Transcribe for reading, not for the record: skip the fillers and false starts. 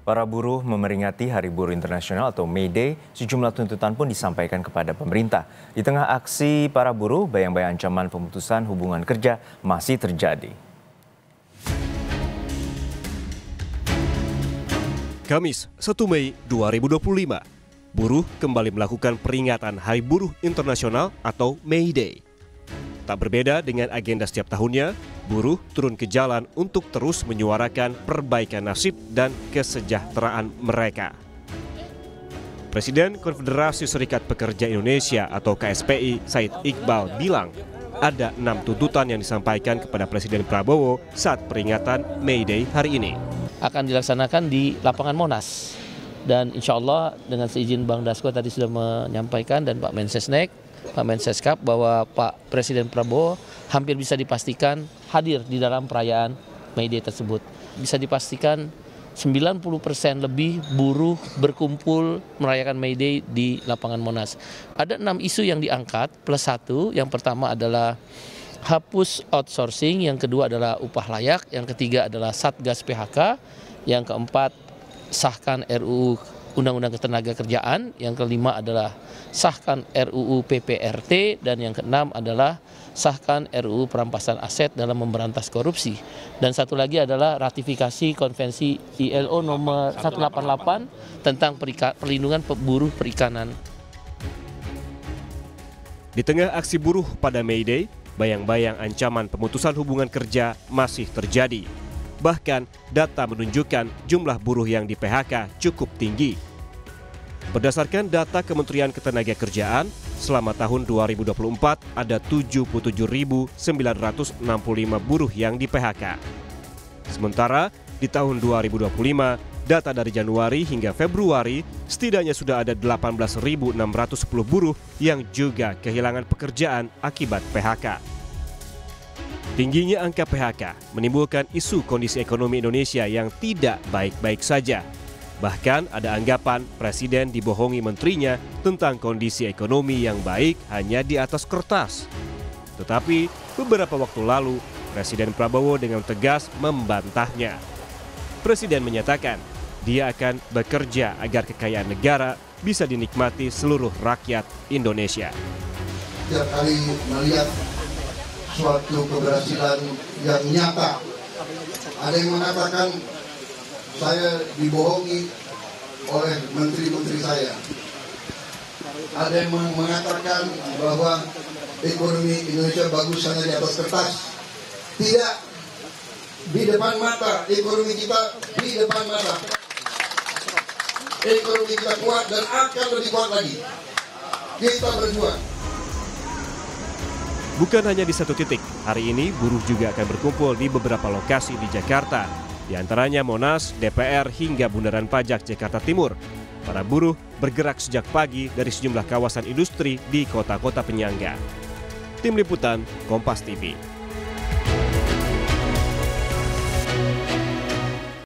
Para buruh memeringati Hari Buruh Internasional atau May Day, sejumlah tuntutan pun disampaikan kepada pemerintah. Di tengah aksi para buruh, bayang-bayang ancaman pemutusan hubungan kerja masih terjadi. Kamis, 1 Mei 2025, buruh kembali melakukan peringatan Hari Buruh Internasional atau May Day. Tak berbeda dengan agenda setiap tahunnya, buruh turun ke jalan untuk terus menyuarakan perbaikan nasib dan kesejahteraan mereka. Presiden Konfederasi Serikat Pekerja Indonesia atau KSPI, Said Iqbal, bilang ada 6 tuntutan yang disampaikan kepada Presiden Prabowo saat peringatan May Day hari ini. Akan dilaksanakan di lapangan Monas. Dan insya Allah dengan seizin Bang Dasko tadi sudah menyampaikan dan Pak Mensesnek, Pak Menseskap bahwa Pak Presiden Prabowo hampir bisa dipastikan hadir di dalam perayaan May Day tersebut. Bisa dipastikan 90% lebih buruh berkumpul merayakan May Day di lapangan Monas. Ada 6 isu yang diangkat plus 1. Yang pertama adalah hapus outsourcing, yang kedua adalah upah layak, yang ketiga adalah Satgas PHK, yang keempat sahkan RUU Undang-Undang Ketenagakerjaan, yang kelima adalah sahkan RUU PPRT, dan yang keenam adalah sahkan RUU Perampasan Aset dalam memberantas korupsi. Dan satu lagi adalah ratifikasi Konvensi ILO nomor 188 tentang perlindungan buruh perikanan. Di tengah aksi buruh pada May Day, bayang-bayang ancaman pemutusan hubungan kerja masih terjadi. Bahkan data menunjukkan jumlah buruh yang di PHK cukup tinggi. Berdasarkan data Kementerian Ketenagakerjaan, selama tahun 2024 ada 77.965 buruh yang di PHK. Sementara di tahun 2025, data dari Januari hingga Februari, setidaknya sudah ada 18.610 buruh yang juga kehilangan pekerjaan akibat PHK. Tingginya angka PHK menimbulkan isu kondisi ekonomi Indonesia yang tidak baik-baik saja. Bahkan ada anggapan Presiden dibohongi menterinya tentang kondisi ekonomi yang baik hanya di atas kertas. Tetapi beberapa waktu lalu, Presiden Prabowo dengan tegas membantahnya. Presiden menyatakan dia akan bekerja agar kekayaan negara bisa dinikmati seluruh rakyat Indonesia. Setiap kali melihat suatu keberhasilan yang nyata, ada yang mengatakan saya dibohongi oleh menteri-menteri saya. Ada yang mengatakan bahwa ekonomi Indonesia bagus hanya di atas kertas. Tidak, di depan mata ekonomi kita, di depan mata ekonomi kita kuat dan akan lebih kuat lagi. Kita berjuang. Bukan hanya di satu titik, hari ini buruh juga akan berkumpul di beberapa lokasi di Jakarta. Di antaranya Monas, DPR, hingga Bundaran Pajak Jakarta Timur. Para buruh bergerak sejak pagi dari sejumlah kawasan industri di kota-kota penyangga. Tim Liputan, Kompas TV.